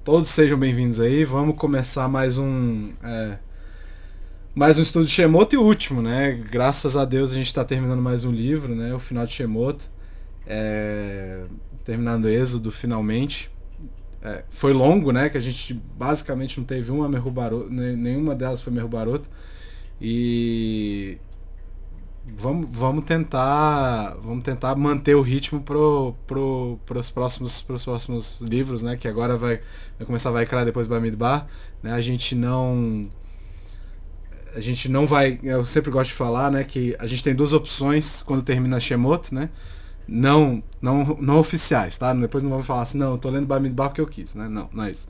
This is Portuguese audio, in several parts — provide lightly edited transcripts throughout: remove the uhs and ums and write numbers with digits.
Todos sejam bem-vindos aí. Vamos começar mais um estudo de Shemot e o último, né? Graças a Deus a gente está terminando mais um livro, né? O final de Shemot, terminando Êxodo finalmente. Foi longo, né? Que a gente basicamente não teve uma Mehubarot, nenhuma delas foi Mehubarot. E vamos tentar manter o ritmo pros próximos livros, né? Que agora vai começar a Vaikra, depois Bamidbar, né? A gente não vai, eu sempre gosto de falar, né, que a gente tem duas opções quando termina Shemot, né? Não oficiais, tá? Depois não vamos falar assim, não, eu tô lendo Bamidbar porque eu quis, né? Não é isso.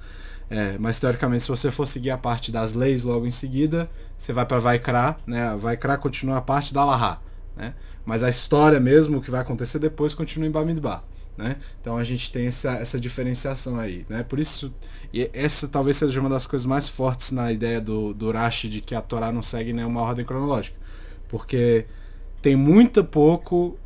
Mas teoricamente, se você for seguir a parte das leis logo em seguida, você vai para Vaikra, né? A Vaikra continua a parte da Alahá, né? Mas a história mesmo, o que vai acontecer depois, continua em Bamidbar, né? Então a gente tem essa diferenciação aí, né? Por isso, e essa talvez seja uma das coisas mais fortes na ideia do Rashi de que a Torá não segue nenhuma ordem cronológica, porque tem muita pouca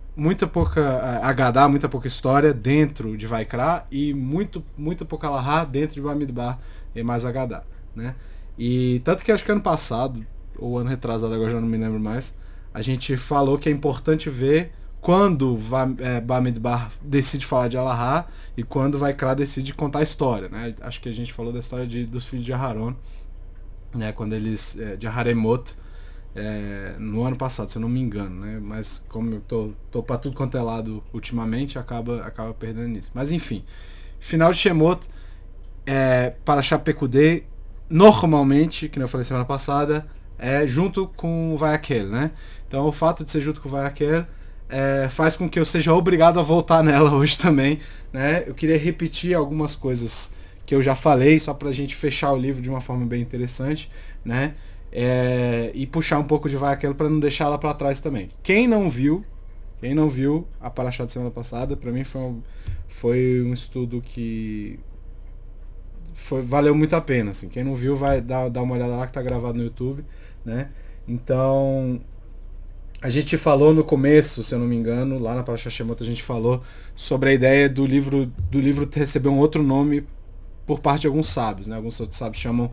Agadá, muita pouca história dentro de Vaikra e muito pouca Alahá dentro de Bamidbar e mais Agadá, né? E tanto que acho que ano passado, ou ano retrasado, agora já não me lembro mais, a gente falou que é importante ver quando Bamidbar decide falar de Alahá e quando Vaikra decide contar a história, né? Acho que a gente falou da história dos filhos de Aharon, né? Quando eles, de Haremot, no ano passado, se eu não me engano, né? Mas como eu tô pra tudo quanto é lado ultimamente, acaba perdendo isso. Mas enfim, final de Shemot, para Chapecudê, normalmente, que eu falei semana passada, é junto com o Vayakel, né? Então o fato de ser junto com o Vayakel faz com que eu seja obrigado a voltar nela hoje também, né? Eu queria repetir algumas coisas que eu já falei, só pra gente fechar o livro de uma forma bem interessante, né? E puxar um pouco de Vayakel para não deixar ela para trás também. Quem não viu a Parashá de semana passada, para mim foi um estudo que valeu muito a pena, assim. Quem não viu vai dar uma olhada lá, que tá gravado no YouTube, né? Então, a gente falou no começo, se eu não me engano, lá na Parashá Shemot, a gente falou sobre a ideia do livro receber um outro nome por parte de alguns sábios, né? Alguns outros sábios chamam,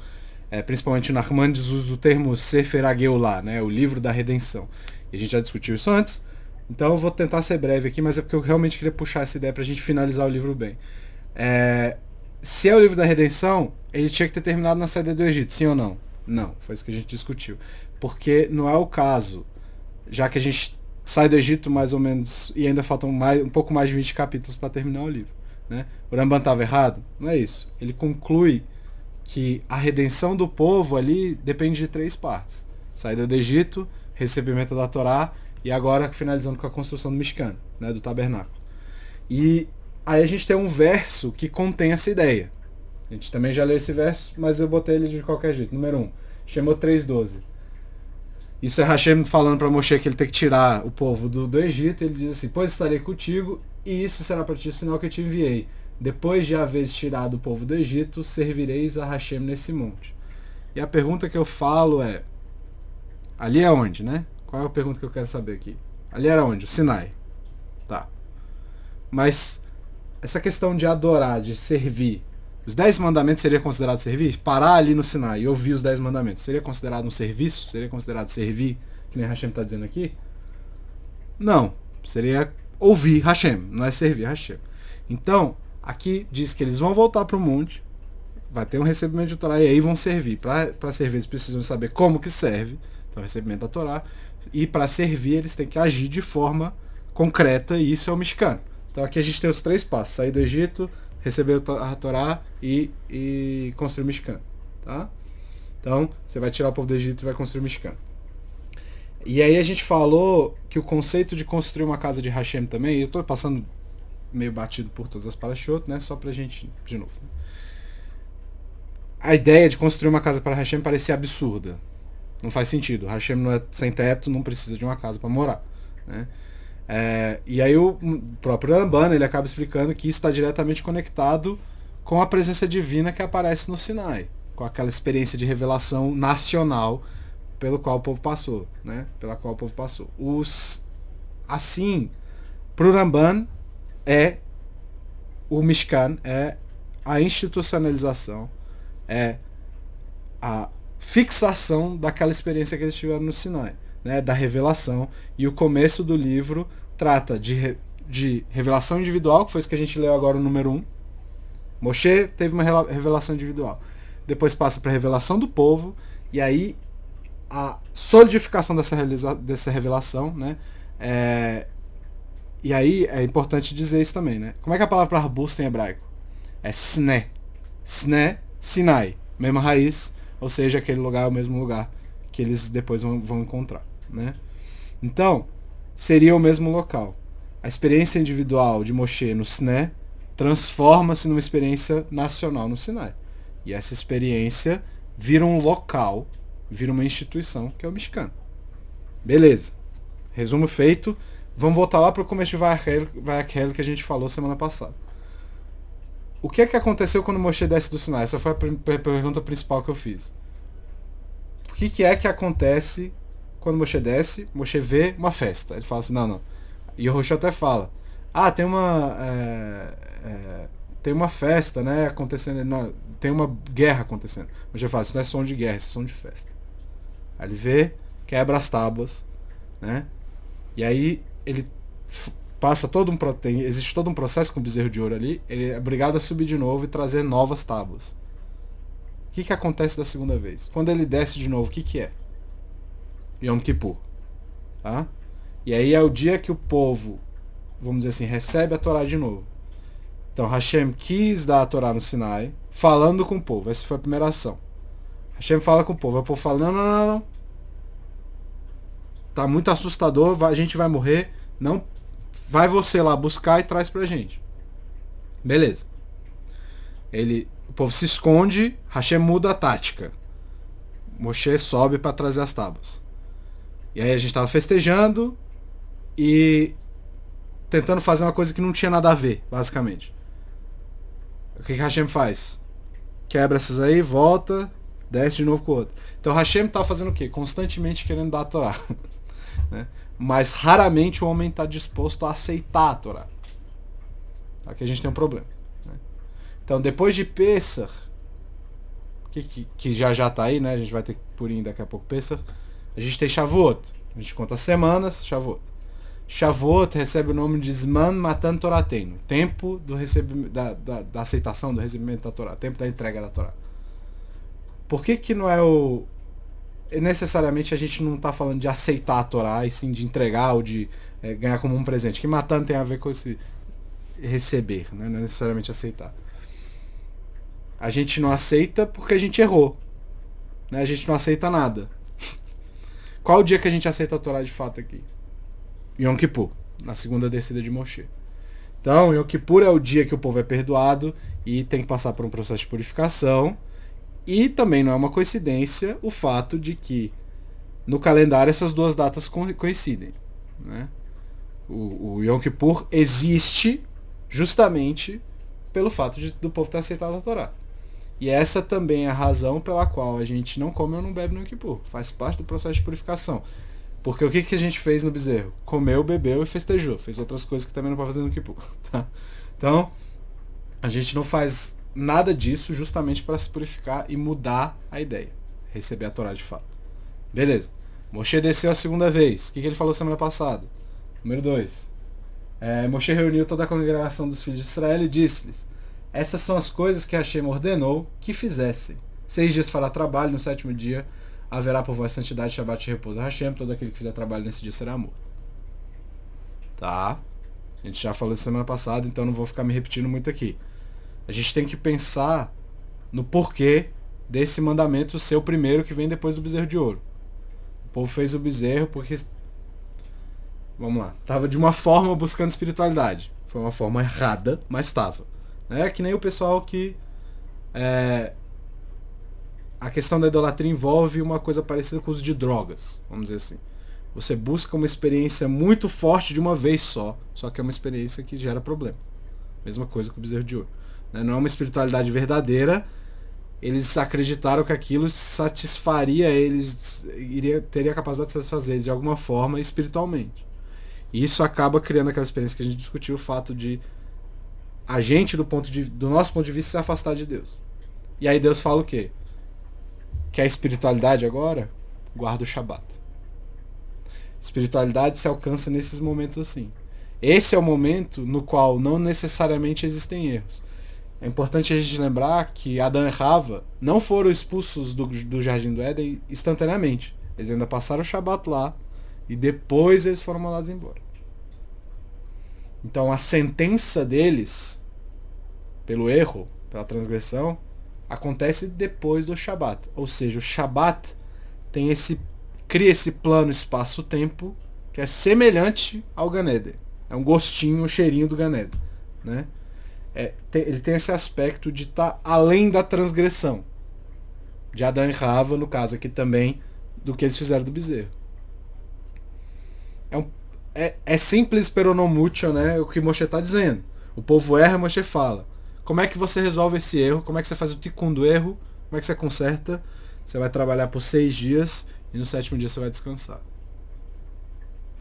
principalmente o Nachmanides, usa o termo Sefer HaGeulah, né? O livro da redenção. E a gente já discutiu isso antes, então eu vou tentar ser breve aqui, mas é porque eu realmente queria puxar essa ideia pra gente finalizar o livro bem. Se é o livro da redenção, ele tinha que ter terminado na saída do Egito, sim ou não? Não, foi isso que a gente discutiu. Porque não é o caso, já que a gente sai do Egito mais ou menos e ainda faltam um pouco mais de 20 capítulos para terminar o livro, né? O Rambam estava errado? Não é isso. Ele conclui que a redenção do povo ali depende de 3 partes: saída do Egito, recebimento da Torá e agora finalizando com a construção do Mishkan, né, do tabernáculo. E aí a gente tem um verso que contém essa ideia. A gente também já leu esse verso, mas eu botei ele de qualquer jeito. Número 1, Shemot 3:12. Isso é Hashem falando para Moshe que ele tem que tirar o povo do Egito. Ele diz assim: pois estarei contigo, e isso será para ti o sinal que eu te enviei. Depois de haveres tirado o povo do Egito, servireis a Hashem nesse monte. E a pergunta que eu falo é: ali é onde, né? Qual é a pergunta que eu quero saber aqui? Ali era onde? O Sinai. Tá. Mas essa questão de adorar, de servir, os 10 mandamentos seria considerado servir? Parar ali no Sinai e ouvir os 10 mandamentos, seria considerado um serviço? Seria considerado servir, que nem Hashem está dizendo aqui? Não. Seria ouvir Hashem, não é servir Hashem. Então, aqui diz que eles vão voltar para o monte, vai ter um recebimento de Torá e aí vão servir. Para servir eles precisam saber como que serve, então recebimento da Torá, e para servir eles têm que agir de forma concreta, e isso é o Mishkan. Então aqui a gente tem os 3 passos: sair do Egito, receber a Torá e construir o Mishkan, tá? Então você vai tirar o povo do Egito e vai construir o Mishkan. E aí a gente falou que o conceito de construir uma casa de Hashem também, eu estou passando meio batido por todas as parashot, né? Só pra gente, de novo. A ideia de construir uma casa para Hashem parecia absurda. Não faz sentido. Hashem não é sem teto, não precisa de uma casa para morar, né? E aí o próprio Ramban, ele acaba explicando que isso está diretamente conectado com a presença divina que aparece no Sinai, com aquela experiência de revelação nacional pelo qual o povo passou, né? Pela qual o povo passou. Assim, pro Ramban, o Mishkan é a institucionalização, é a fixação daquela experiência que eles tiveram no Sinai, né, da revelação. E o começo do livro trata de revelação individual, que foi isso que a gente leu agora, o número 1. Moshe teve uma revelação individual. Depois passa para a revelação do povo, e aí a solidificação dessa revelação, né? E aí é importante dizer isso também, né? Como é que é a palavra para arbusto em hebraico? É sne. Sne, Sinai. Mesma raiz, ou seja, aquele lugar é o mesmo lugar que eles depois vão encontrar, né? Então, seria o mesmo local. A experiência individual de Moshe no Sne transforma-se numa experiência nacional no Sinai. E essa experiência vira um local, vira uma instituição, que é o Mishkan. Beleza. Resumo feito. Vamos voltar lá para o começo de Vayakhel que a gente falou semana passada. O que é que aconteceu quando Moshe desce do Sinai? Essa foi a pergunta principal que eu fiz. O que é que acontece quando Moshe desce? Moshe vê uma festa. Ele fala assim, não. E o Roxo até fala, tem uma festa, né, acontecendo, não, tem uma guerra acontecendo. Moshe fala, isso não é som de guerra, isso é som de festa. Aí ele vê, quebra as tábuas, né, e aí ele passa existe todo um processo com o bezerro de ouro ali, ele é obrigado a subir de novo e trazer novas tábuas. O que acontece da segunda vez? Quando ele desce de novo, o que é? Yom Kippur. Tá? E aí é o dia que o povo, vamos dizer assim, recebe a Torá de novo. Então Hashem quis dar a Torá no Sinai, falando com o povo. Essa foi a primeira ação. Hashem fala com o povo. O povo fala, não. Tá muito assustador, a gente vai morrer. Não, vai você lá buscar e traz pra gente. Beleza. O povo se esconde, Hashem muda a tática. Moshe sobe para trazer as tábuas. E aí a gente tava festejando e tentando fazer uma coisa que não tinha nada a ver, basicamente. O que Hashem faz? Quebra essas aí, volta, desce de novo com o outro. Então Hashem tá fazendo o quê? Constantemente querendo dar a Torá. Né? Mas raramente o homem está disposto a aceitar a Torá. Aqui a gente tem um problema. Né? Então depois de Pessah, que já está aí, né? A gente vai ter Purim daqui a pouco, Pessah. A gente tem Shavuot. A gente conta as semanas, Shavuot. Shavuot recebe o nome de Zman Matan Torateinu. Tempo da aceitação, do recebimento da Torá. Tempo da entrega da Torá. Por que não é o... Necessariamente a gente não está falando de aceitar a Torá, e sim de entregar ou de ganhar como um presente. Que Matan tem a ver com esse receber, né? Não é necessariamente aceitar. A gente não aceita porque a gente errou. Né? A gente não aceita nada. Qual o dia que a gente aceita a Torá de fato aqui? Yom Kippur, na segunda descida de Moshe. Então, Yom Kippur é o dia que o povo é perdoado e tem que passar por um processo de purificação. E também não é uma coincidência o fato de que no calendário essas duas datas coincidem. Né? O Yom Kippur existe justamente pelo fato do povo ter aceitado a Torá. E essa também é a razão pela qual a gente não come ou não bebe no Yom Kippur. Faz parte do processo de purificação. Porque o que a gente fez no bezerro? Comeu, bebeu e festejou. Fez outras coisas que também não pode fazer no Yom Kippur. Tá? Então, a gente não faz nada disso justamente para se purificar e mudar a ideia. Receber a Torá de fato. Beleza. Moshe desceu a segunda vez. O que ele falou semana passada? Número 2. Moshe reuniu toda a congregação dos filhos de Israel e disse-lhes: essas são as coisas que Hashem ordenou que fizessem. 6 dias fará trabalho, no 7º dia haverá por vós santidade, Shabbat e repouso a Hashem. Todo aquele que fizer trabalho nesse dia será morto. Tá? A gente já falou isso semana passada, então não vou ficar me repetindo muito aqui. A gente tem que pensar no porquê desse mandamento ser o primeiro que vem depois do bezerro de ouro. O povo fez o bezerro porque, vamos lá, estava de uma forma buscando espiritualidade. Foi uma forma errada, mas estava. É que nem o pessoal que... a questão da idolatria envolve uma coisa parecida com o uso de drogas, vamos dizer assim. Você busca uma experiência muito forte de uma vez só que é uma experiência que gera problema. Mesma coisa com o bezerro de ouro. Não é uma espiritualidade verdadeira. Eles acreditaram que aquilo satisfaria eles, teria a capacidade de satisfazer eles de alguma forma espiritualmente. E isso acaba criando aquela experiência que a gente discutiu, o fato de a gente, do nosso ponto de vista, se afastar de Deus. E aí Deus fala o quê? Quer espiritualidade agora? Guarda o Shabat. Espiritualidade se alcança nesses momentos assim. Esse é o momento no qual não necessariamente existem erros. É importante a gente lembrar que Adão e Rava não foram expulsos do Jardim do Éden instantaneamente. Eles ainda passaram o Shabat lá e depois eles foram mandados embora. Então a sentença deles, pelo erro, pela transgressão, acontece depois do Shabat. Ou seja, o Shabat cria esse plano espaço-tempo que é semelhante ao Gan Eden. É um gostinho, um cheirinho do Gan Eden, né? Ele tem esse aspecto de estar além da transgressão de Adão e Rava, no caso aqui também, do que eles fizeram do bezerro. É simples, pero não mucho, né? O que Moshe está dizendo. O povo erra, Moshe fala. Como é que você resolve esse erro? Como é que você faz o tikkun do erro? Como é que você conserta? Você vai trabalhar por 6 dias e no 7º dia você vai descansar.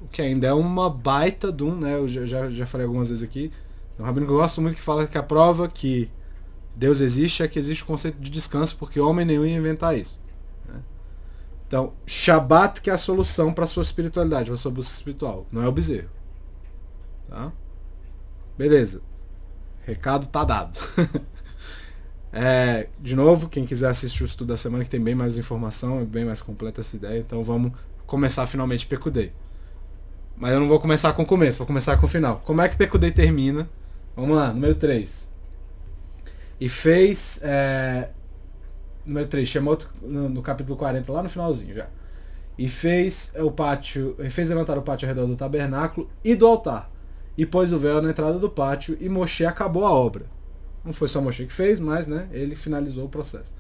O que ainda é uma baita de né? Eu já falei algumas vezes aqui. Tem um rabino que eu gosto muito que fala que a prova que Deus existe é que existe o conceito de descanso, porque homem nenhum ia inventar isso. Né? Então, Shabat que é a solução para a sua espiritualidade, para a sua busca espiritual. Não é o bezerro. Tá? Beleza. Recado tá dado. De novo, quem quiser assistir o estudo da semana, que tem bem mais informação, é bem mais completa essa ideia. Então vamos começar finalmente Pekudei. Mas eu não vou começar com o começo, vou começar com o final. Como é que Pekudei termina? Vamos lá, número 3. E fez... número 3, chamou no capítulo 40, lá no finalzinho já. E fez levantar o pátio ao redor do tabernáculo e do altar. E pôs o véu na entrada do pátio e Moshe acabou a obra. Não foi só Moshe que fez, mas né, ele finalizou o processo.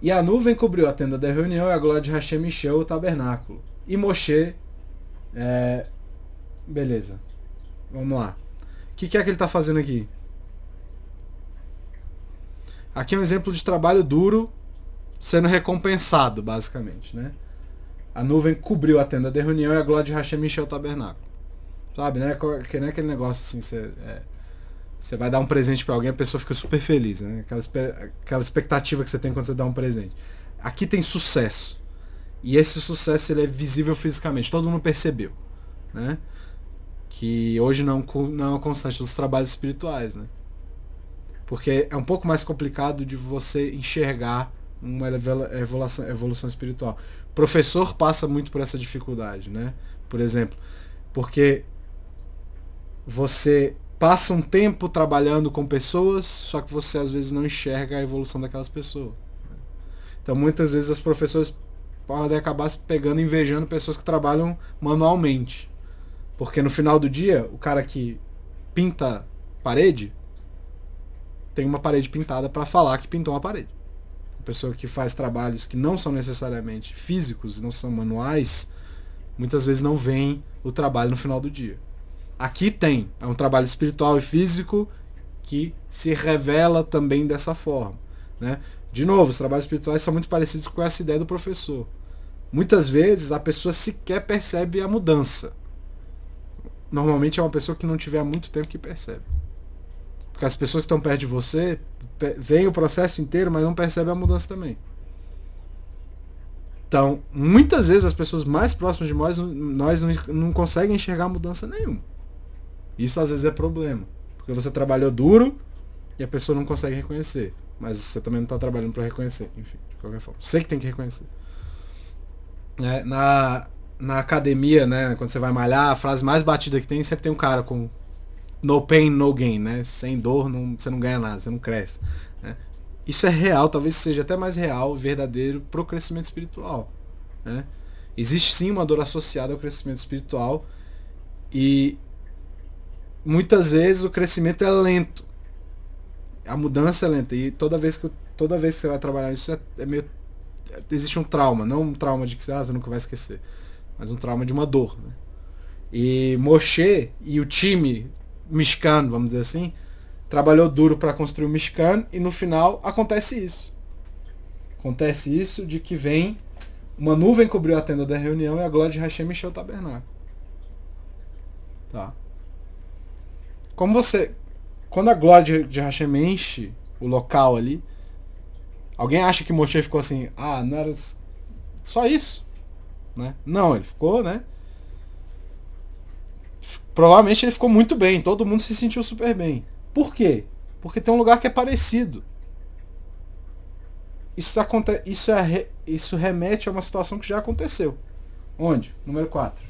E a nuvem cobriu a tenda da reunião e a glória de Hashem encheu o tabernáculo. E Moshe... beleza. Vamos lá. O que é que ele está fazendo aqui? Aqui é um exemplo de trabalho duro sendo recompensado, basicamente, né? A nuvem cobriu a tenda da reunião e a glória de Hashem encheu o tabernáculo. Sabe, né? Que nem aquele negócio assim, você vai dar um presente para alguém, a pessoa fica super feliz, né? Aquela expectativa que você tem quando você dá um presente. Aqui tem sucesso. E esse sucesso ele é visível fisicamente, todo mundo percebeu, né? Que hoje não é uma constante dos trabalhos espirituais, né? Porque é um pouco mais complicado de você enxergar uma evolução espiritual. O professor passa muito por essa dificuldade, né? Por exemplo, porque você passa um tempo trabalhando com pessoas, só que você às vezes não enxerga a evolução daquelas pessoas. Então muitas vezes os professores podem acabar se pegando e invejando pessoas que trabalham manualmente. Porque no final do dia, o cara que pinta parede tem uma parede pintada para falar que pintou uma parede. A pessoa que faz trabalhos que não são necessariamente físicos, não são manuais, muitas vezes não veem o trabalho no final do dia. Aqui é um trabalho espiritual e físico que se revela também dessa forma, né? De novo, os trabalhos espirituais são muito parecidos com essa ideia do professor. Muitas vezes a pessoa sequer percebe a mudança. Normalmente é uma pessoa que não tiver há muito tempo que percebe. Porque as pessoas que estão perto de você veem o processo inteiro, mas não percebem a mudança também. Então, muitas vezes as pessoas mais próximas de nós não conseguem enxergar mudança nenhuma. Isso às vezes é problema. Porque você trabalhou duro e a pessoa não consegue reconhecer. Mas você também não está trabalhando para reconhecer. Enfim, de qualquer forma. Você que tem que reconhecer. Na academia, né, quando você vai malhar, a frase mais batida que tem, sempre tem um cara com no pain, no gain, né? Sem dor, você não ganha nada, você não cresce. Né? Isso é real, talvez seja até mais real, verdadeiro, pro crescimento espiritual. Né? Existe sim uma dor associada ao crescimento espiritual e muitas vezes o crescimento é lento. A mudança é lenta. E toda vez que você vai trabalhar isso, existe um trauma. Não um trauma de que você nunca vai esquecer. Mas um trauma de uma dor. Né? E Moshe e o time Mishkan, vamos dizer assim, trabalhou duro para construir o Mishkan e no final acontece isso. Acontece isso de que vem uma nuvem cobriu a tenda da reunião e a glória de Hashem encheu o tabernáculo. Tá. quando a glória de Hashem enche o local ali, alguém acha que Moshe ficou assim, não era só isso, né? Não, ele ficou, né? Provavelmente ele ficou muito bem, todo mundo se sentiu super bem. Por quê? Porque tem um lugar que é parecido. Isso remete a uma situação que já aconteceu. Onde? Número 4.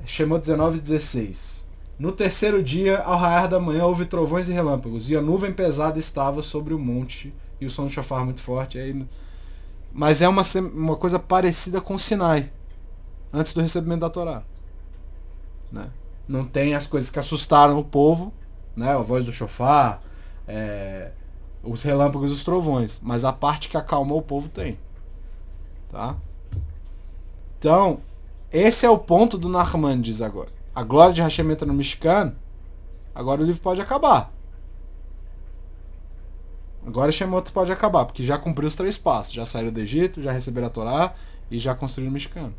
Shemot 19:16. No terceiro dia, ao raiar da manhã, houve trovões e relâmpagos, e a nuvem pesada estava sobre o monte, e o som do shofar muito forte. Mas é uma coisa parecida com Sinai, antes do recebimento da Torá. Né? Não tem as coisas que assustaram o povo, né? A voz do shofar, os relâmpagos e os trovões, mas a parte que acalmou o povo tem. Tá? Então, esse é o ponto do Nachmanides agora. A glória de Hashem entra no Mishkan, agora o livro pode acabar. Agora Shemot pode acabar, porque já cumpriu os 3 passos. Já saíram do Egito, já receberam a Torá e já construíram o Mishkan.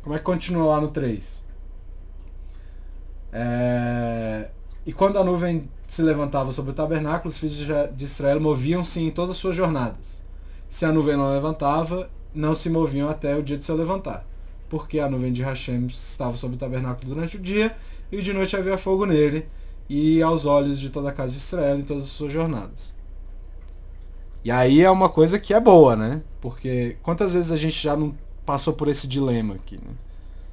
Como é que continua lá no 3? E quando a nuvem se levantava sobre o tabernáculo, os filhos de Israel moviam-se em todas as suas jornadas. Se a nuvem não levantava, não se moviam até o dia de seu levantar. Porque a nuvem de Hashem estava sobre o tabernáculo durante o dia, e de noite havia fogo nele, e aos olhos de toda a casa de Israel em todas as suas jornadas. E aí é uma coisa que é boa, né? Porque quantas vezes a gente já não passou por esse dilema aqui, né?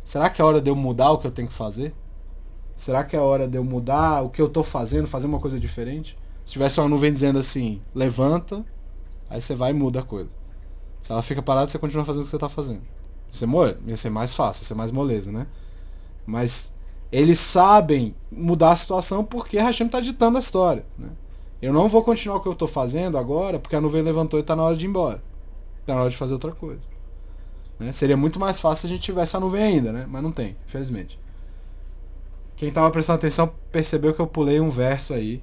Será que é hora de eu mudar o que eu tenho que fazer? Será que é hora de eu mudar o que eu estou fazendo, fazer uma coisa diferente? Se tivesse uma nuvem dizendo assim, levanta, aí você vai e muda a coisa. Se ela fica parada, você continua fazendo o que você está fazendo. Ia ser mais fácil, ia ser mais moleza, né? Mas eles sabem mudar a situação porque Hashem está ditando a história, né? Eu não vou continuar o que eu estou fazendo agora porque a nuvem levantou e está na hora de ir embora. Está na hora de fazer outra coisa. Né? Seria muito mais fácil se a gente tivesse a nuvem ainda, né? Mas não tem, infelizmente. Quem estava prestando atenção percebeu que eu pulei um verso aí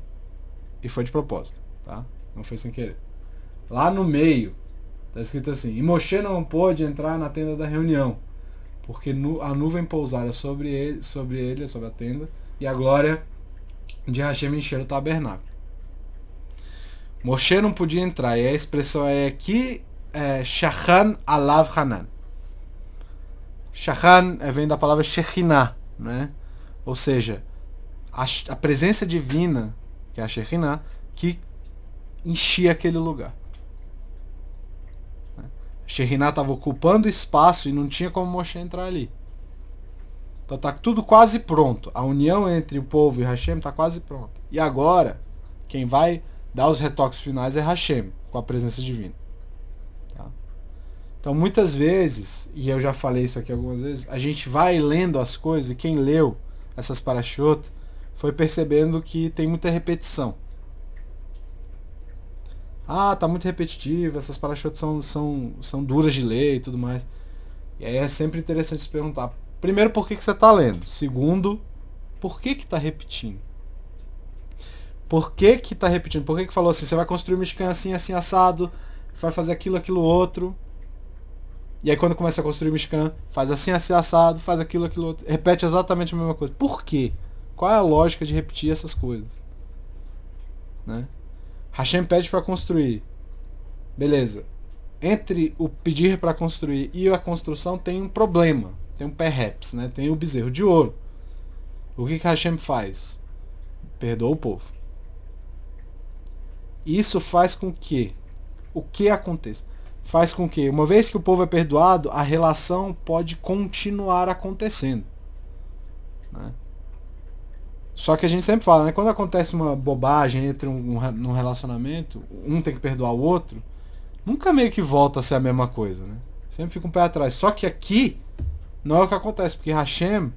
e foi de propósito, tá? Não foi sem querer. Lá no meio, está escrito assim, e Moshe não pôde entrar na tenda da reunião, porque a nuvem pousara sobre a tenda, e a glória de Hashem encheu o tabernáculo. Moshe não podia entrar, e a expressão é aqui, Shachan alav Hanan. Shachan vem da palavra Shekhinah, né? Ou seja, a presença divina, que é a Shekhinah, que enchia aquele lugar. A Shekhinah estava ocupando espaço e não tinha como Moshe entrar ali. Então está tudo quase pronto. A união entre o povo e Hashem está quase pronta. E agora, quem vai dar os retoques finais é Hashem, com a presença divina. Tá? Então muitas vezes, e eu já falei isso aqui algumas vezes, a gente vai lendo as coisas e quem leu essas parashot foi percebendo que tem muita repetição. Tá muito repetitivo, essas parashot são duras de ler e tudo mais. E aí é sempre interessante se perguntar, primeiro, por que você está lendo? Segundo, por que está repetindo? Por que está repetindo? Por que falou assim, você vai construir um Mishkan assim, assim, assado, vai fazer aquilo, aquilo, outro. E aí quando começa a construir o Mishkan, faz assim, assim, assado, faz aquilo, aquilo, outro. Repete exatamente a mesma coisa. Por quê? Qual é a lógica de repetir essas coisas? Né? Hashem pede para construir. Beleza. Entre o pedir para construir e a construção tem um problema. Tem um perhaps, né? Tem o bezerro de ouro. O que Hashem faz? Perdoa o povo. Isso faz com que o que aconteça? Faz com que, uma vez que o povo é perdoado, a relação pode continuar acontecendo. Né? Só que a gente sempre fala, né? Quando acontece uma bobagem entre num relacionamento, um tem que perdoar o outro, nunca meio que volta a ser a mesma coisa. Né? Sempre fica um pé atrás. Só que aqui não é o que acontece, porque Hashem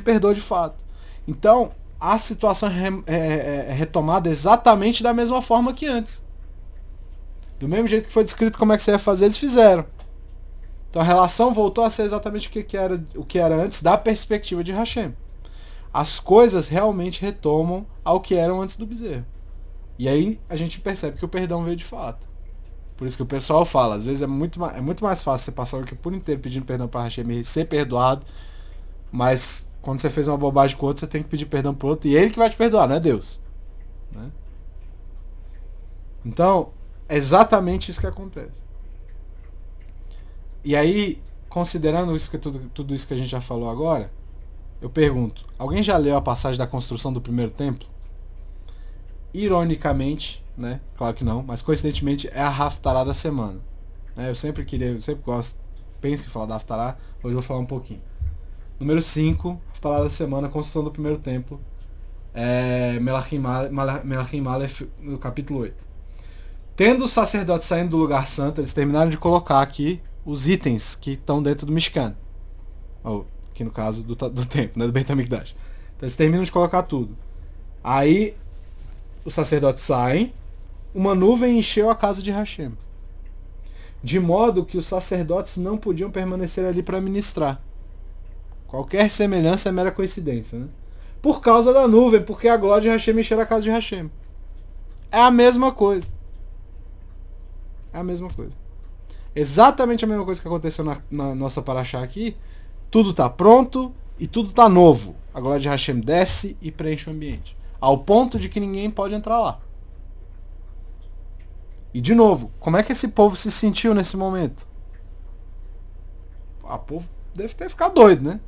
perdoa de fato. Então, a situação é retomada exatamente da mesma forma que antes. Do mesmo jeito que foi descrito como é que você ia fazer, eles fizeram. Então a relação voltou a ser exatamente o que era antes da perspectiva de Hashem. As coisas realmente retomam ao que eram antes do bezerro. E aí a gente percebe que o perdão veio de fato. Por isso que o pessoal fala, às vezes é muito mais fácil você passar o que por inteiro pedindo perdão para Hashem e ser perdoado, mas quando você fez uma bobagem com o outro, você tem que pedir perdão pro outro, e ele que vai te perdoar, não é Deus. Né? Então, é exatamente isso que acontece. E aí, considerando isso tudo isso que a gente já falou agora, eu pergunto, alguém já leu a passagem da construção do primeiro templo? Ironicamente, né? Claro que não, mas coincidentemente é a Haftarah da semana. Eu sempre gosto, penso em falar da Haftarah, hoje eu vou falar um pouquinho. Número 5, Haftarah da semana, construção do primeiro templo. Melachim Malef, no capítulo 8. Tendo os sacerdotes saindo do lugar santo, eles terminaram de colocar aqui os itens que estão dentro do Mishkan. Ou, aqui no caso do templo, né, do Beit HaMikdash. Então eles terminam de colocar tudo. Aí os sacerdotes saem, uma nuvem encheu a casa de Hashem. De modo que os sacerdotes não podiam permanecer ali para ministrar. Qualquer semelhança é mera coincidência, né? Por causa da nuvem, porque a glória de Hashem encheu a casa de Hashem. É a mesma coisa. É a mesma coisa. Exatamente a mesma coisa que aconteceu na nossa paraxá aqui. Tudo está pronto e tudo está novo. A glória de Hashem desce e preenche o ambiente. Ao ponto de que ninguém pode entrar lá. E de novo, como é que esse povo se sentiu nesse momento? O povo deve ter ficado doido, né?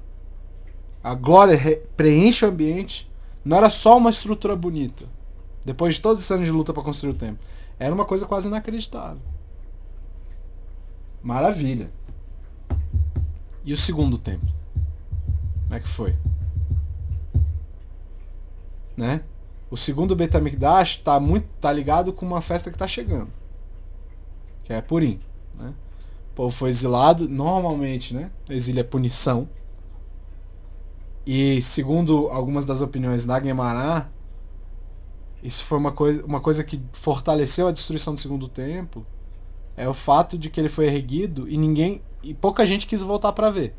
A glória preenche o ambiente. Não era só uma estrutura bonita. Depois de todos esses anos de luta para construir o templo. Era uma coisa quase inacreditável. Maravilha. E o segundo templo? Como é que foi? Né? O segundo Beit HaMikdash tá ligado com uma festa que tá chegando. Que é Purim. Né? O povo foi exilado. Normalmente, né? Exílio é punição. E segundo algumas das opiniões da Guemará, isso foi uma coisa que fortaleceu a destruição do segundo templo. É o fato de que ele foi erguido e pouca gente quis voltar para ver.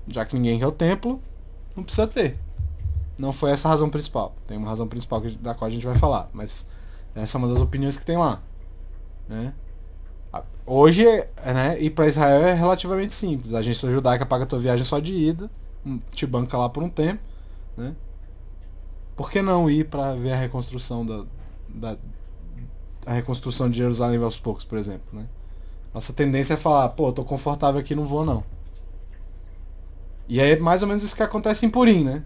Já que ninguém quer o templo, não precisa ter. Não foi essa a razão principal. Tem uma razão principal da qual a gente vai falar, mas essa é uma das opiniões que tem lá. Né? Hoje, né, ir para Israel é relativamente simples. A agência judaica paga a tua viagem só de ida, te banca lá por um tempo. Né? Por que não ir para ver a reconstrução a reconstrução de Jerusalém aos poucos, por exemplo, né? Nossa tendência é falar, pô, eu tô confortável aqui, não vou não. E é mais ou menos isso que acontece em Purim, né?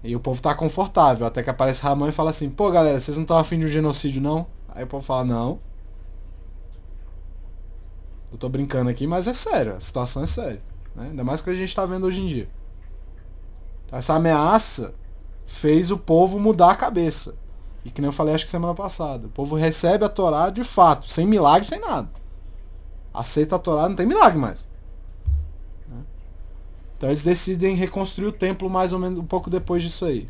E o povo tá confortável, até que aparece Ramã e fala assim, pô galera, vocês não estão afim de um genocídio não? Aí o povo fala, não. Eu tô brincando aqui, mas é sério, a situação é séria. Né? Ainda mais que a gente tá vendo hoje em dia. Então, essa ameaça fez o povo mudar a cabeça. E que nem eu falei acho que semana passada. O povo recebe a Torá de fato, sem milagre, sem nada. Aceita a Torá, não tem milagre mais. Né? Então eles decidem reconstruir o templo mais ou menos um pouco depois disso aí.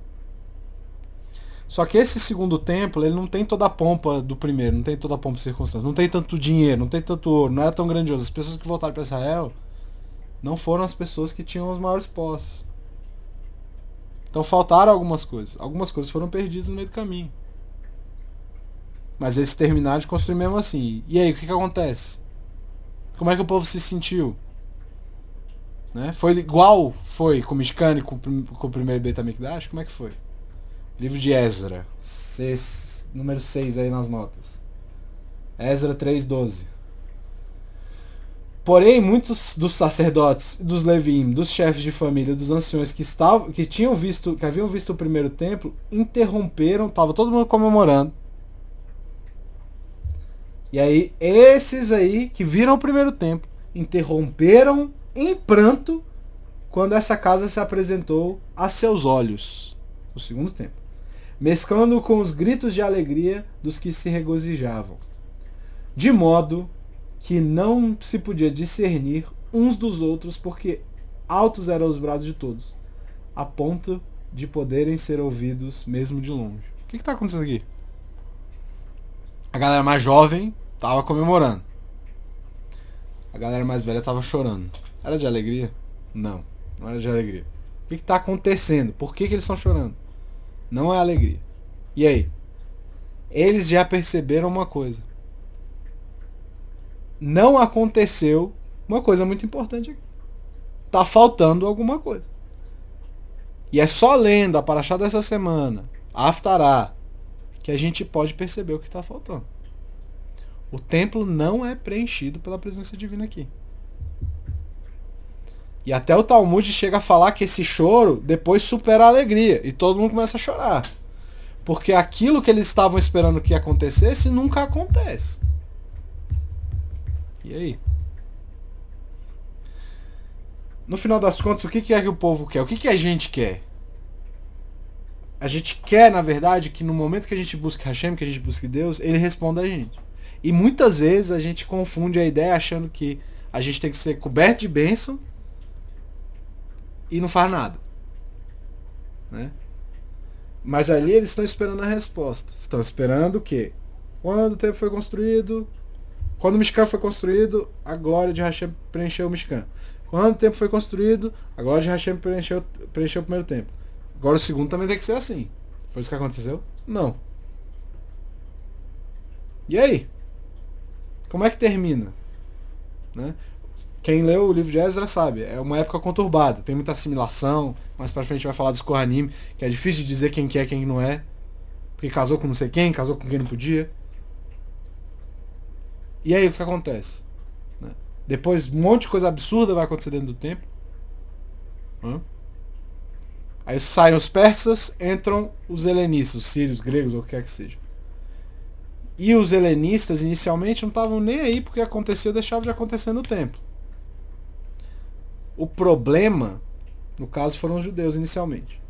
Só que esse segundo templo, ele não tem toda a pompa do primeiro, não tem toda a pompa e circunstância, não tem tanto dinheiro, não tem tanto ouro, não era tão grandioso. As pessoas que voltaram para Israel não foram as pessoas que tinham os maiores posses. Então faltaram algumas coisas. Algumas coisas foram perdidas no meio do caminho. Mas eles terminaram de construir mesmo assim. E aí, o que acontece? Como é que o povo se sentiu? Né? Foi igual foi com o Mishkan e com o primeiro Beit HaMikdash? Como é que foi? Livro de Ezra. Número 6 aí nas notas. Ezra 3:12. Porém, muitos dos sacerdotes, dos Levim, dos chefes de família, dos anciões que haviam visto o primeiro templo, interromperam, estava todo mundo comemorando. E aí, esses aí que viram o primeiro templo, interromperam em pranto quando essa casa se apresentou a seus olhos. O segundo templo. Mesclando com os gritos de alegria dos que se regozijavam. De modo que não se podia discernir uns dos outros, porque altos eram os braços de todos, a ponto de poderem ser ouvidos mesmo de longe. O que está acontecendo aqui? A galera mais jovem estava comemorando. A galera mais velha estava chorando. Era de alegria? Não, não era de alegria. O que está acontecendo? Por que eles estão chorando? Não é alegria. E aí? Eles já perceberam uma coisa. Não aconteceu uma coisa muito importante aqui. tá faltando alguma coisa. E é só lendo a Parashá dessa semana, a Haftará, que a gente pode perceber o que está faltando. O templo não é preenchido pela presença divina aqui. E até o Talmud chega a falar que esse choro depois supera a alegria. E todo mundo começa a chorar. Porque aquilo que eles estavam esperando que acontecesse nunca acontece. E aí? No final das contas, o que é que o povo quer? O que a gente quer? A gente quer, na verdade, que no momento que a gente busque Hashem, que a gente busque Deus, ele responda a gente. E muitas vezes a gente confunde a ideia achando que a gente tem que ser coberto de bênção e não faz nada. Né? Mas ali eles estão esperando a resposta. Estão esperando o quê? Quando o templo foi construído, quando o Mishkan foi construído, a glória de Hashem preencheu o Mishkan. Quando o templo foi construído, a glória de Hashem preencheu o primeiro templo. Agora o segundo também tem que ser assim. Foi isso que aconteceu? Não. E aí? Como é que termina? Né? Quem leu o livro de Ezra sabe, é uma época conturbada, tem muita assimilação, mais pra frente vai falar dos Kohanim, que é difícil de dizer quem que é quem não é, porque casou com não sei quem, casou com quem não podia. E aí o que acontece? Né? Depois um monte de coisa absurda vai acontecer dentro do templo. Aí saem os persas, entram os helenistas, os sírios, gregos, ou o que quer que seja. E os helenistas inicialmente não estavam nem aí porque aconteceu, deixava de acontecer no templo. O problema, no caso, foram os judeus inicialmente.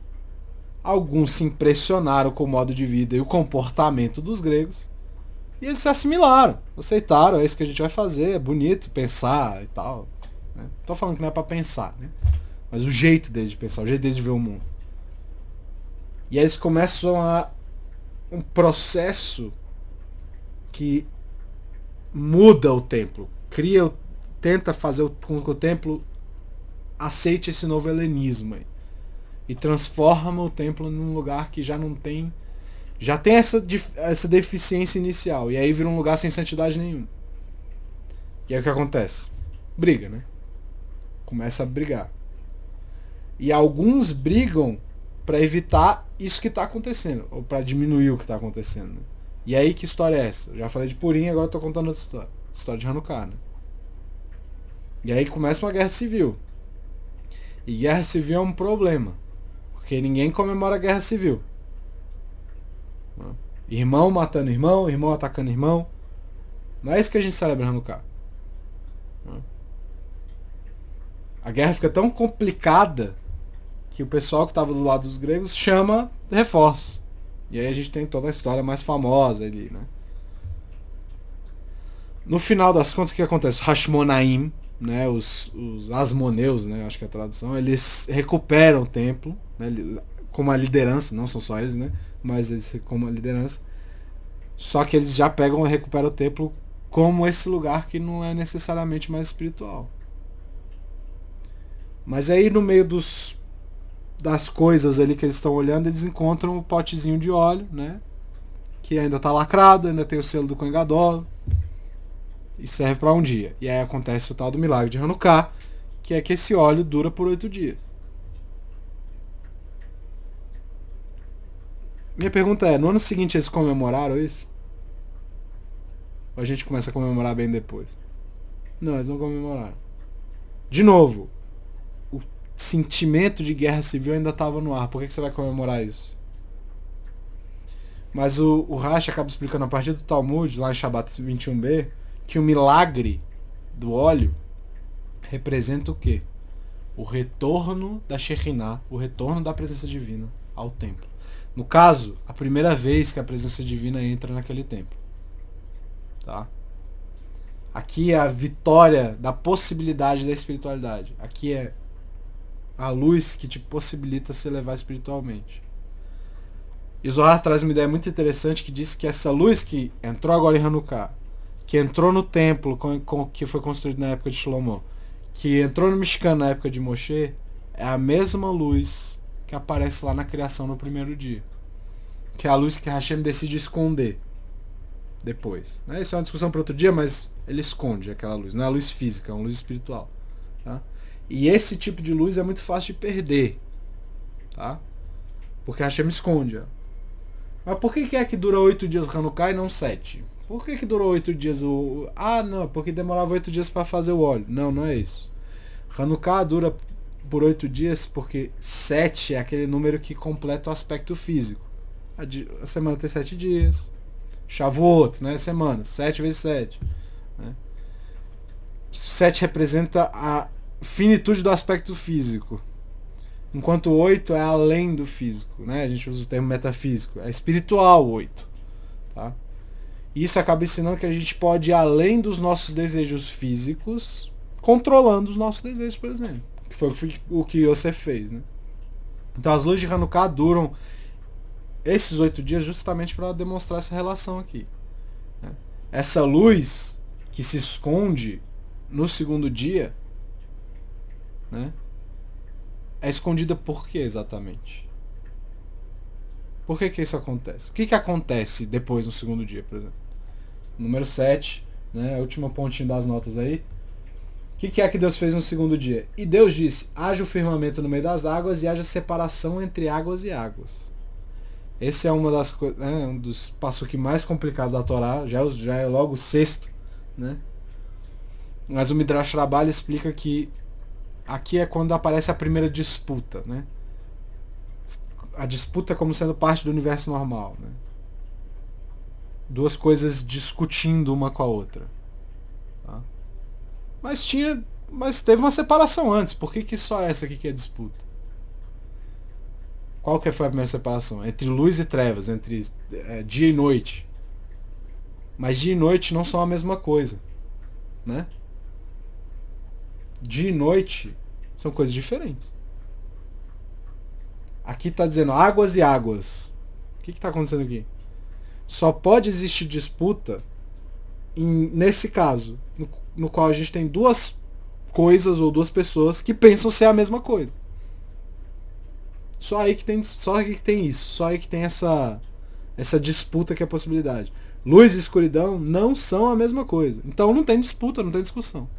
Alguns se impressionaram com o modo de vida e o comportamento dos gregos. E eles se assimilaram, aceitaram, é isso que a gente vai fazer, é bonito pensar e tal. Né? Tô falando que não é pra pensar, né? Mas o jeito deles de pensar, o jeito deles de ver o mundo. E aí eles começam um processo que muda o templo, tenta fazer com que o templo aceite esse novo helenismo aí, e transforma o templo num lugar que já não tem, já tem essa deficiência inicial, e aí vira um lugar sem santidade nenhuma. E aí o que acontece? Briga, né? Começa a brigar. E alguns brigam para evitar isso que está acontecendo, ou para diminuir o que está acontecendo. Né? E aí que história é essa? Eu já falei de Purim, agora eu tô contando outra história. História de Hanukkah, né? E aí começa uma guerra civil. E guerra civil é um problema. Porque ninguém comemora a guerra civil. Irmão matando irmão, irmão atacando irmão. Não é isso que a gente celebra no Hanukkah. A guerra fica tão complicada que o pessoal que estava do lado dos gregos chama reforços. E aí a gente tem toda a história mais famosa ali, né? No final das contas, o que acontece? Os Hashmonaim, né, os Asmoneus, né, acho que é a tradução, eles recuperam o templo, né, como a liderança, não são só eles, né, mas eles como a liderança. Só que eles já pegam e recuperam o templo como esse lugar que não é necessariamente mais espiritual. Mas aí no meio das coisas ali que eles estão olhando, eles encontram o potezinho de óleo, né, que ainda está lacrado, ainda tem o selo do Kohen Gadol, e serve para um dia. E aí acontece o tal do milagre de Hanukkah, que é que esse óleo dura por 8 dias. Minha pergunta é, no ano seguinte eles comemoraram isso? Ou a gente começa a comemorar bem depois? Não, eles não comemoraram. De novo, o sentimento de guerra civil ainda estava no ar. Por que você vai comemorar isso? Mas o Rashi acaba explicando a partir do Talmud, lá em Shabbat 21b, que o milagre do óleo representa o quê? O retorno da Shekhinah, o retorno da presença divina ao templo. No caso, a primeira vez que a presença divina entra naquele templo. Tá? Aqui é a vitória da possibilidade da espiritualidade. Aqui é a luz que te possibilita se elevar espiritualmente. E Zohar traz uma ideia muito interessante que diz que essa luz que entrou agora em Hanukkah, que entrou no templo que foi construído na época de Shlomo, que entrou no Mishkan na época de Moshe, é a mesma luz que aparece lá na criação no primeiro dia. Que é a luz que Hashem decide esconder depois. Né? Isso é uma discussão para outro dia, mas ele esconde aquela luz. Não é a luz física, é uma luz espiritual. Tá? E esse tipo de luz é muito fácil de perder, tá? Porque a Hashem esconde ela. Mas por que é que dura 8 dias Hanukkah e não 7? Por que durou 8 dias o... Ah, não, porque demorava 8 dias para fazer o óleo. Não, não é isso. Hanukkah dura por 8 dias porque 7 é aquele número que completa o aspecto físico. A semana tem 7 dias. Shavuot, né? Semana. 7 vezes 7. Né? 7 representa a finitude do aspecto físico. Enquanto 8 é além do físico. Né? A gente usa o termo metafísico. É espiritual 8. Tá? E isso acaba ensinando que a gente pode ir além dos nossos desejos físicos, controlando os nossos desejos, por exemplo. Que foi o que você fez. Né? Então as luzes de Hanukkah duram esses 8 dias justamente para demonstrar essa relação aqui. Né? Essa luz que se esconde no segundo dia, né, é escondida por quê exatamente? Por que isso acontece? O que acontece depois no segundo dia, por exemplo? Número 7, né, a última pontinha das notas aí. O que é que Deus fez no segundo dia? E Deus disse, haja o firmamento no meio das águas e haja separação entre águas e águas. Esse é uma das um dos passuquim mais complicados da Torá, já é logo o sexto, né? Mas o Midrash Rabbah explica que aqui é quando aparece a primeira disputa, né? A disputa como sendo parte do universo normal, né? Duas coisas discutindo uma com a outra. Tá? Mas teve uma separação antes. Por que só essa aqui que é disputa? Qual que foi a primeira separação? Entre luz e trevas, entre dia e noite. Mas dia e noite não são a mesma coisa, né? Dia e noite são coisas diferentes. Aqui está dizendo águas e águas. O que está acontecendo aqui? Só pode existir disputa nesse caso, no qual a gente tem duas coisas ou duas pessoas que pensam ser a mesma coisa. Só aí que tem isso. Só aí que tem essa disputa que é a possibilidade. Luz e escuridão não são a mesma coisa. Então não tem disputa, não tem discussão.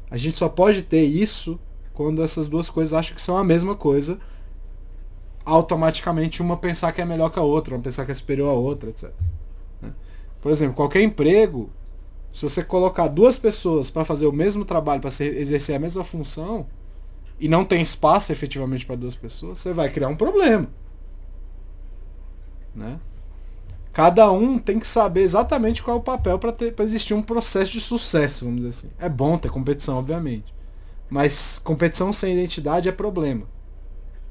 A gente só pode ter isso quando essas duas coisas acham que são a mesma coisa. Automaticamente uma pensar que é melhor que a outra, uma pensar que é superior à outra, etc. Por exemplo, qualquer emprego, se você colocar duas pessoas para fazer o mesmo trabalho, para exercer a mesma função, e não tem espaço efetivamente para duas pessoas, você vai criar um problema. Né? Cada um tem que saber exatamente qual é o papel para existir um processo de sucesso, vamos dizer assim. É bom ter competição, obviamente. Mas competição sem identidade é problema.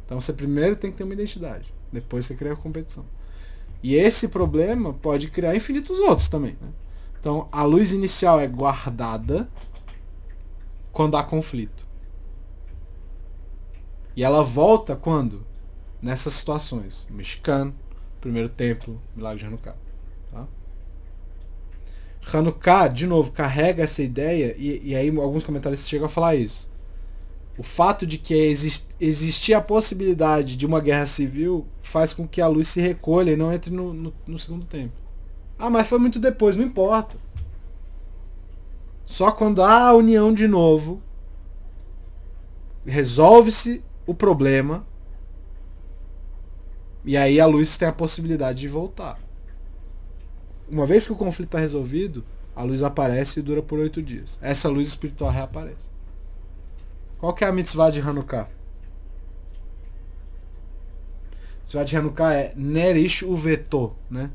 Então você primeiro tem que ter uma identidade. Depois você cria a competição. E esse problema pode criar infinitos outros também. Né? Então a luz inicial é guardada quando há conflito. E ela volta quando? Nessas situações. Mishkan, primeiro templo, milagre de Hanukkah. Tá? Hanukkah, de novo, carrega essa ideia, e aí alguns comentários chegam a falar isso. O fato de que existir a possibilidade de uma guerra civil faz com que a luz se recolha e não entre no segundo templo. Ah, mas foi muito depois, não importa. Só quando há a união de novo, resolve-se o problema, e aí a luz tem a possibilidade de voltar. Uma vez que o conflito está resolvido, a luz aparece e dura por 8 dias. Essa luz espiritual reaparece. Qual que é a mitzvah de Hanukkah? A mitzvah de Hanukkah é Nerish Uveto, né?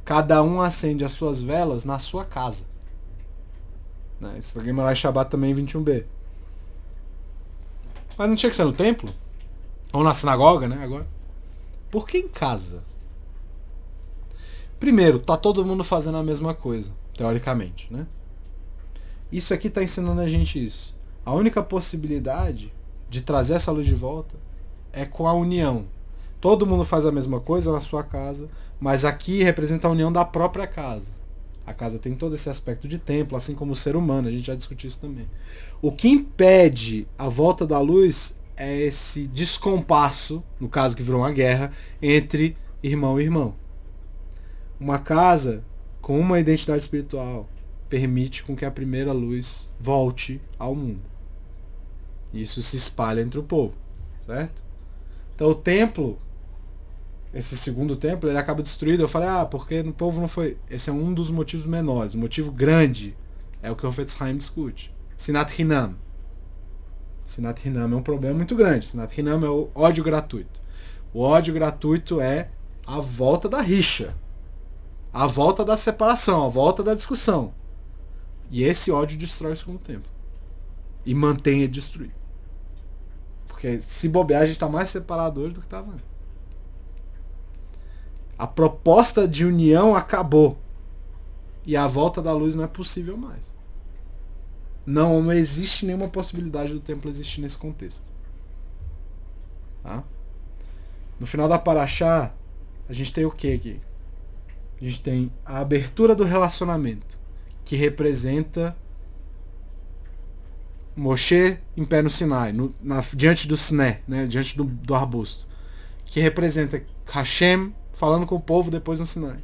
Cada um acende as suas velas na sua casa. Né? Isso aqui é Shabbat também 21b. Mas não tinha que ser no templo? Ou na sinagoga, né? Agora. Por que em casa? Primeiro, tá todo mundo fazendo a mesma coisa, teoricamente, né? Isso aqui tá ensinando a gente isso. A única possibilidade de trazer essa luz de volta é com a união. Todo mundo faz a mesma coisa na sua casa, mas aqui representa a união da própria casa. A casa tem todo esse aspecto de templo, assim como o ser humano, a gente já discutiu isso também. O que impede a volta da luz é esse descompasso, no caso que virou uma guerra, entre irmão e irmão. Uma casa com uma identidade espiritual permite com que a primeira luz volte ao mundo. Isso se espalha entre o povo, certo? Então o templo, esse segundo templo, ele acaba destruído. Eu falei, porque o povo não foi... Esse é um dos motivos menores. O motivo grande é o que o Hafetz Haim discute. Sinat Hinam. Sinat Hinam é um problema muito grande. Sinat Hinam é o ódio gratuito. O ódio gratuito é a volta da rixa, a volta da separação, a volta da discussão. E esse ódio destrói o segundo templo. E mantém ele destruído. Porque se bobear, a gente está mais separado hoje do que estava antes. A proposta de união acabou. E a volta da luz não é possível mais. Não existe nenhuma possibilidade do templo existir nesse contexto. Tá? No final da Parashá, a gente tem o que aqui? A gente tem a abertura do relacionamento, que representa Moshe em pé no Sinai, diante do Siné, né, diante do arbusto. Que representa Hashem falando com o povo depois no Sinai.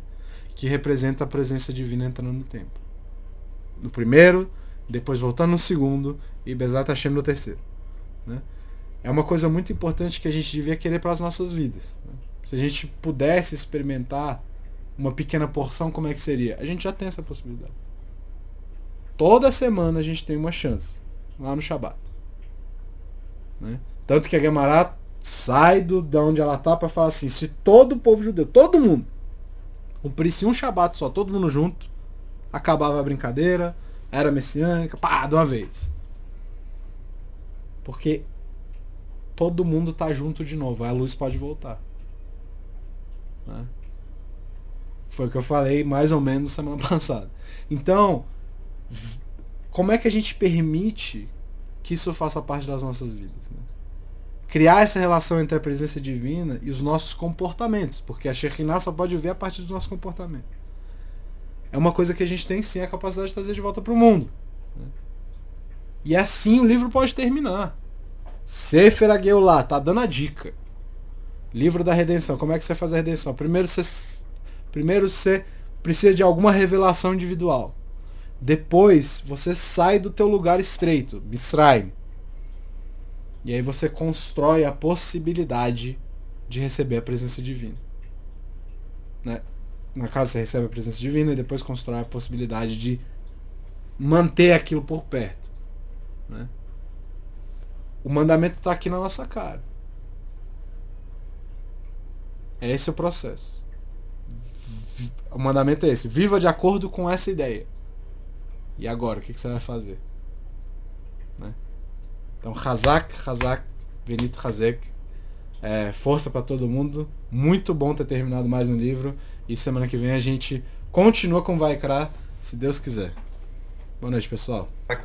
Que representa a presença divina entrando no templo. No primeiro, depois voltando no segundo e Bezat Hashem no terceiro. Né? É uma coisa muito importante que a gente devia querer para as nossas vidas. Né? Se a gente pudesse experimentar uma pequena porção, como é que seria? A gente já tem essa possibilidade. Toda semana a gente tem uma chance, lá no Shabat. Né? Tanto que a Gemara sai de onde ela está para falar assim, se todo o povo judeu, todo mundo, cumprisse um Shabat só, todo mundo junto, acabava a brincadeira, era messiânica, de uma vez. Porque todo mundo tá junto de novo, aí a luz pode voltar. Né? Foi o que eu falei mais ou menos semana passada. Então, como é que a gente permite que isso faça parte das nossas vidas? Né? Criar essa relação entre a presença divina e os nossos comportamentos, porque a Shekhinah só pode vir a partir dos nossos comportamentos. É uma coisa que a gente tem sim a capacidade de trazer de volta para o mundo. Né? E assim o livro pode terminar. Sefer HaGeulah, tá dando a dica. Livro da redenção, como é que você faz a redenção? Primeiro você precisa de alguma revelação individual. Depois você sai do teu lugar estreito, Misraim. E aí você constrói a possibilidade de receber a presença divina. Né? Na casa você recebe a presença divina e depois constrói a possibilidade de manter aquilo por perto. Né? O mandamento está aqui na nossa cara. É esse o processo. O mandamento é esse. Viva de acordo com essa ideia. E agora, o que você vai fazer? Né? Então, Hazak, Benito Hazek. Força para todo mundo. Muito bom ter terminado mais um livro. E semana que vem a gente continua com Vaikra, se Deus quiser. Boa noite, pessoal.